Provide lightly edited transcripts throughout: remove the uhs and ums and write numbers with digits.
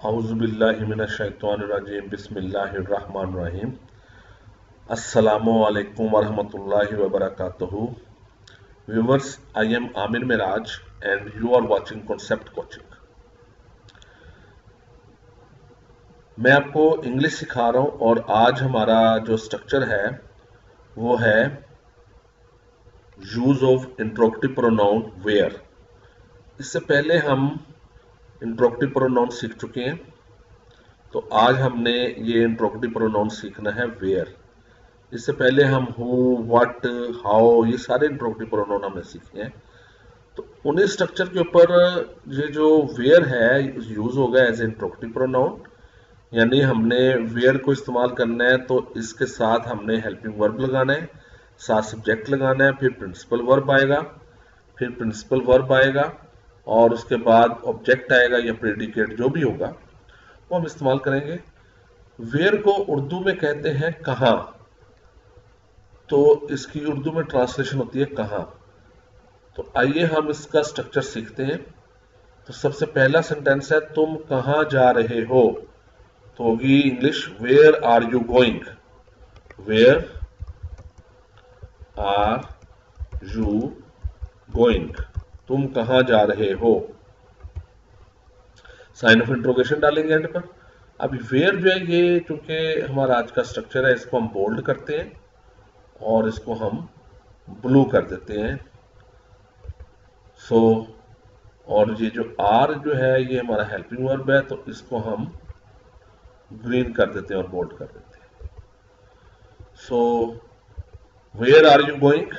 औज़ुबिल्लाहिमिनश्शैतानिर्रजीम बिस्मिल्लाहिर्रहमानिर्रहीम। अस्सलामु अलैकुम वरहमतुल्लाहि वबरकातुहू। Viewers, I am Aamir Miraj and you are watching concept coaching. मैं आपको इंग्लिश सिखा रहा हूं और आज हमारा जो स्ट्रक्चर है वो है use of interrogative pronoun where. इससे पहले हम इंट्रोगेटिव प्रोनाउन सीख चुके हैं, तो आज हमने ये इंट्रोगेटिव प्रोनाउन सीखना है वेयर। इससे पहले हम हु, व्हाट, हाउ, ये सारे इंट्रोगेटिव प्रोनाउन हमने सीखे हैं। तो उन्हीं स्ट्रक्चर के ऊपर ये जो वेयर है यूज होगा एज इंट्रोगेटिव प्रोनाउन, यानी हमने वेयर को इस्तेमाल करना है तो इसके साथ हमने हेल्पिंग वर्ब लगाना है, साथ सब्जेक्ट लगाना है, फिर प्रिंसिपल वर्ब आएगा, फिर प्रिंसिपल वर्ब आएगा और उसके बाद ऑब्जेक्ट आएगा या प्रेडिकेट जो भी होगा वो हम इस्तेमाल करेंगे। वेयर को उर्दू में कहते हैं कहाँ, तो इसकी उर्दू में ट्रांसलेशन होती है कहाँ। तो आइए हम इसका स्ट्रक्चर सीखते हैं। तो सबसे पहला सेंटेंस है तुम कहाँ जा रहे हो, तो होगी English where are you going. Where are you going, तुम कहाँ जा रहे हो। साइन ऑफ इंट्रोगेशन डालेंगे एंड पर। अभी वेयर जो है ये चूंकि हमारा आज का स्ट्रक्चर है, इसको हम बोल्ड करते हैं और इसको हम ब्लू कर देते हैं। सो और ये जो आर जो है ये हमारा हेल्पिंग वर्ब है, तो इसको हम ग्रीन कर देते हैं और बोल्ड कर देते हैं। So where are you going,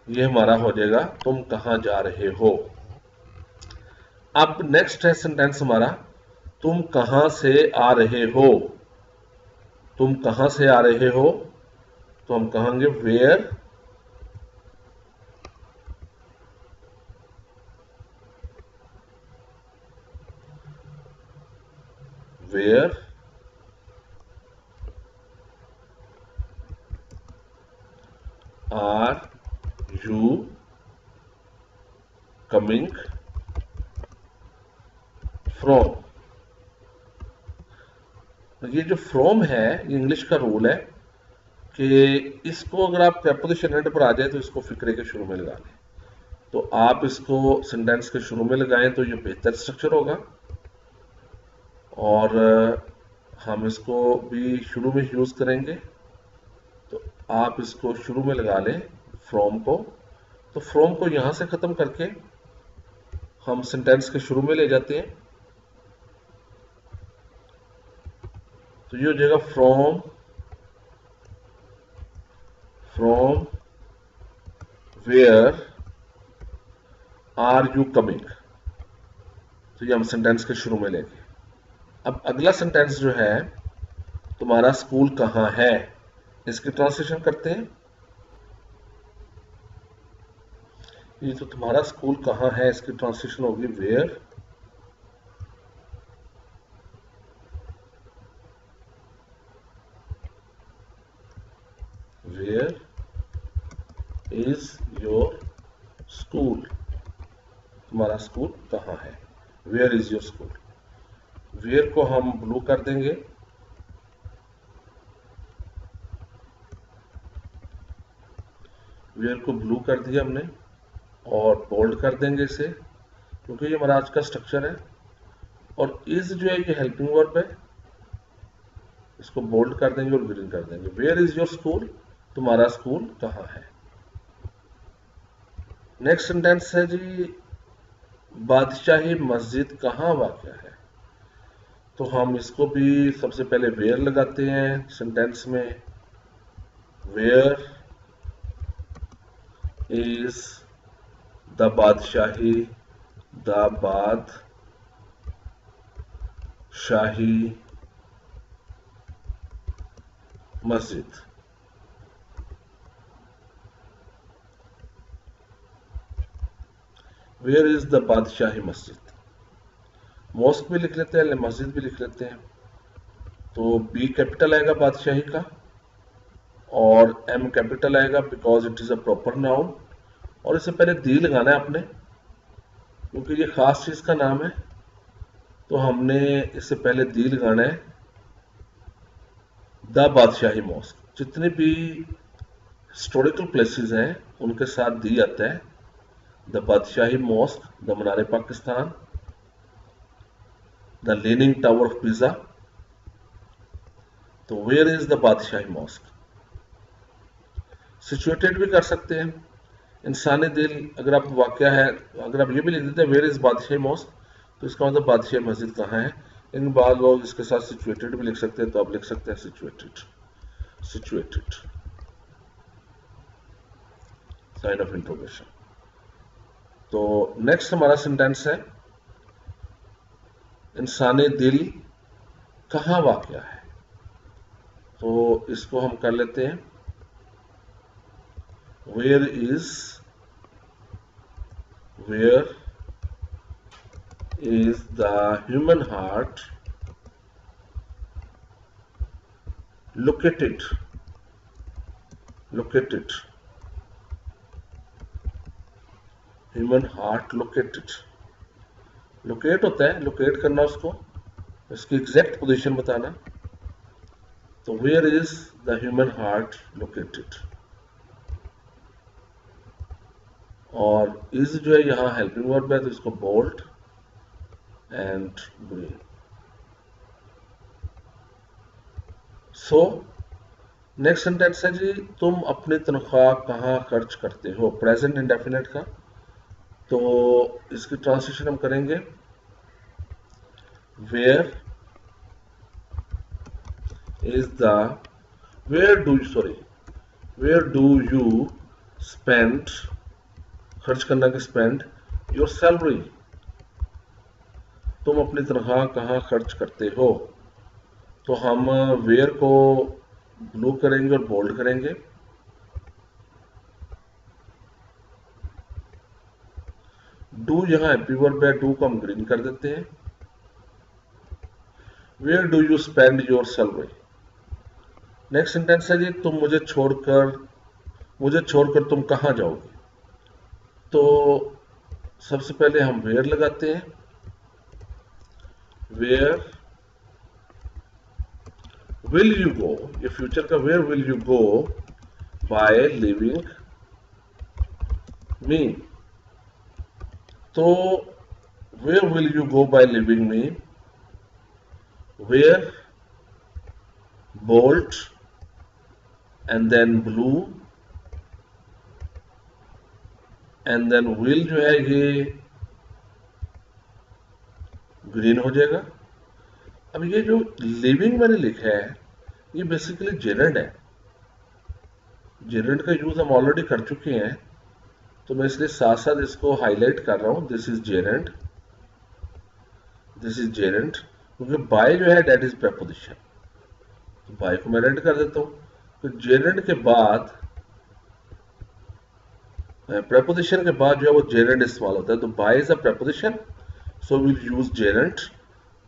ये हमारा हो जाएगा तुम कहां जा रहे हो। अब नेक्स्ट है सेंटेंस हमारा तुम कहां से आ रहे हो। तुम कहां से आ रहे हो, तो हम कहेंगे where where are you coming from. ये जो फ्रॉम है ये इंग्लिश का रूल है कि इसको अगर आप प्रेपोजिशन एंड पर आ जाए तो इसको फिक्रे के शुरू में लगा लें। तो आप इसको सेंटेंस के शुरू में लगाएं तो ये बेहतर स्ट्रक्चर होगा, और हम इसको भी शुरू में यूज करेंगे। तो आप इसको शुरू में लगा लें फ्रॉम को। तो फ्रॉम को यहां से खत्म करके हम सेंटेंस के शुरू में ले जाते हैं, तो ये हो जाएगा from where are you coming. तो ये हम सेंटेंस के शुरू में लेंगे। अब अगला सेंटेंस जो है तुम्हारा स्कूल कहाँ है, इसकी ट्रांसलेशन करते हैं। ये तो तुम्हारा स्कूल कहाँ है, इसकी ट्रांसलेशन होगी वेयर इज योर स्कूल। तुम्हारा स्कूल कहाँ है, where is your school. Where को हम ब्लू कर देंगे, वेयर को ब्लू कर दिया हमने और बोल्ड कर देंगे इसे, क्योंकि ये हमारा आज का स्ट्रक्चर है। और इज जो है ये हेल्पिंग वर्ब है, इसको बोल्ड कर देंगे और ग्रीन कर देंगे। वेयर इज योर स्कूल, तुम्हारा स्कूल कहाँ है। नेक्स्ट सेंटेंस है जी बादशाही मस्जिद कहाँ वाक़ है। तो हम इसको भी सबसे पहले वेयर लगाते हैं सेंटेंस में। वेयर इज द बादशाही मस्जिद। वेयर इज द बादशाही मस्जिद। मॉस्क भी लिख लेते हैं, मस्जिद भी लिख लेते हैं। तो बी कैपिटल आएगा बादशाही का और एम कैपिटल आएगा because it is a proper noun. और इससे पहले दी लगाना है आपने, क्योंकि ये खास चीज का नाम है। तो हमने इससे पहले दी लगाना है द बादशाही मॉस्क। जितने भी हिस्टोरिकल प्लेसेस हैं उनके साथ दी आता है the Badshahi mosque, the Minar Pakistan, the leaning tower of Pisa. तो where is the Badshahi mosque? Situated भी कर सकते हैं। इंसानी दिल, अगर आप वाक्य है, अगर आप ये भी लिख देते हैं वेयर इज बादशाही मॉस्क, तो इसका मतलब बादशाही मस्जिद कहाँ है। इन बाद लोग इसके साथ सिचुएटेड भी लिख सकते हैं, तो आप लिख सकते हैं situated, situated sign of interrogation. तो नेक्स्ट हमारा सेंटेंस है इंसानी दिल कहाँ वाक़या है। तो इसको हम कर लेते हैं where is the human heart located human heart located. Locate होता है, लोकेट करना, उसको इसकी एग्जैक्ट पोजीशन बताना। तो where is the human heart located. और इज जो है यहाँ हेल्पिंग वर्ब है, तो इसको bold and green. So next sentence है जी, तुम अपनी तनख्वाह कहाँ खर्च करते हो, प्रेजेंट इंडेफिनिट का। तो इसकी ट्रांसलेशन हम करेंगे वेयर डू यू स्पेंड, खर्च करना के स्पेंड, योर सैलरी। तुम अपनी तनख्वाह कहाँ खर्च करते हो। तो हम वेयर को ब्लू करेंगे और बोल्ड करेंगे। डू यहाँ हैप्पी वर्ब है, डू को हम ग्रीन कर देते हैं। Where do you spend your salary. Next sentence है जी, तुम मुझे छोड़कर तुम कहाँ जाओगे। तो सबसे पहले हम वेयर लगाते हैं। वेयर विल यू गो, ये फ्यूचर का where will you go by leaving me. तो where will you go by leaving me, where bolt and then blue and then will जो है ये ग्रीन हो जाएगा। अब ये जो लिविंग मैंने लिखा है ये बेसिकली जेरेंड है। जेरेंड का यूज हम ऑलरेडी कर चुके हैं, तो मैं इसलिए साथ साथ इसको हाईलाइट कर रहा हूं। दिस इज जेरेंड, क्योंकि बाय जो है डेट इज प्रेपोजिशन, तो बाय को मैं रेड कर देता हूं। तो जेरेंड के बाद, प्रेपोजिशन के बाद जो है वो जेरेंड इस्तेमाल होता है। तो by is a preposition, so will use gerund.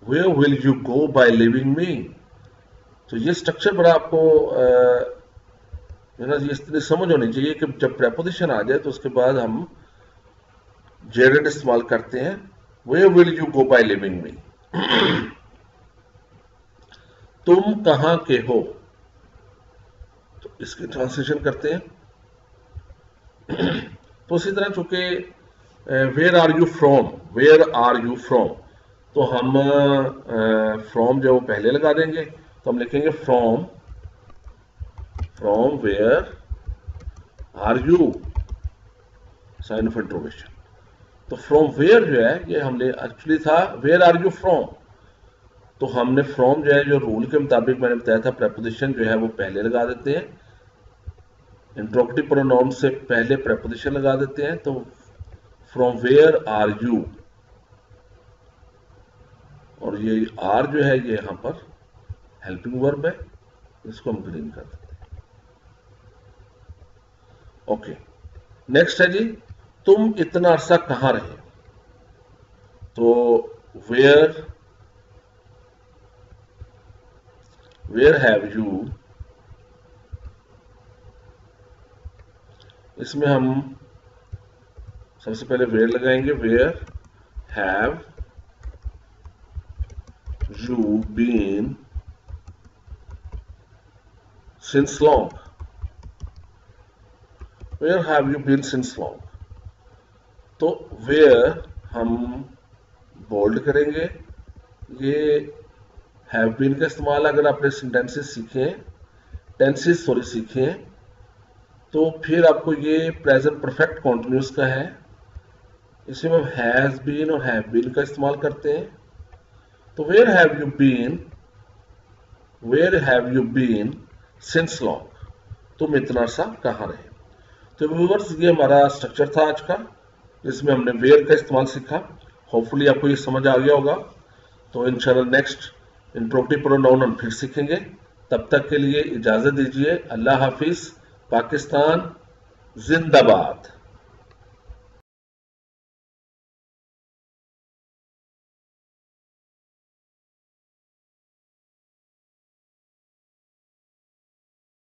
Where will you go by leaving me. तो ये स्ट्रक्चर बड़ा आपको ये इतनी समझ होनी चाहिए कि जब प्रेपोजिशन आ जाए तो उसके बाद हम जेरेंड इस्तेमाल करते हैं। Where will you go by leaving me. तुम कहां के हो, तो इसकी ट्रांसलेशन करते हैं। तो इसी तरह चूंकि वेयर आर यू फ्रॉम, तो हम फ्रॉम जो वो पहले लगा देंगे। तो हम लिखेंगे from where are you, sign of interrogation. तो फ्रॉम वेयर जो है ये हमने एक्चुअली था वेयर आर यू फ्रॉम। तो हमने फ्रॉम जो है, जो रूल के मुताबिक मैंने बताया था, प्रेपोजिशन जो है वो पहले लगा देते हैं। इंट्रोगेटिव प्रोनाउन से पहले प्रेपोजिशन लगा देते हैं। तो फ्रॉम वेयर आर यू, और ये आर जो है ये यहां पर हेल्पिंग वर्ब है, इसको हम ग्रीन कर देते हैं। ओके, नेक्स्ट है जी, तुम इतना अरसा कहां रहे। तो वेयर हैव यू, इसमें हम सबसे पहले वेयर लगाएंगे। Where have you been since long? Where have you been since long? तो where हम बोल्ड करेंगे। ये हैव बीन का इस्तेमाल अगर आपने सेंटेंसेस सीखे, टेंसेस सॉरी सीखे, तो फिर आपको ये प्रेजेंट परफेक्ट कॉन्टिन्यूस का है, इसमें हम हैज बीन और हैव बीन का इस्तेमाल करते हैं। तो where have you been since long, तुम इतना सा कहाँ रहे। तो व्यूअर्स, ये हमारा स्ट्रक्चर था आज का, इसमें हमने वेयर का इस्तेमाल सीखा। होपफुली आपको ये समझ आ गया होगा। तो इंशाल्लाह नेक्स्ट इंट्रोगेटिव प्रोनाउन हम फिर सीखेंगे। तब तक के लिए इजाजत दीजिए। अल्लाह हाफिज। पाकिस्तान जिंदाबाद।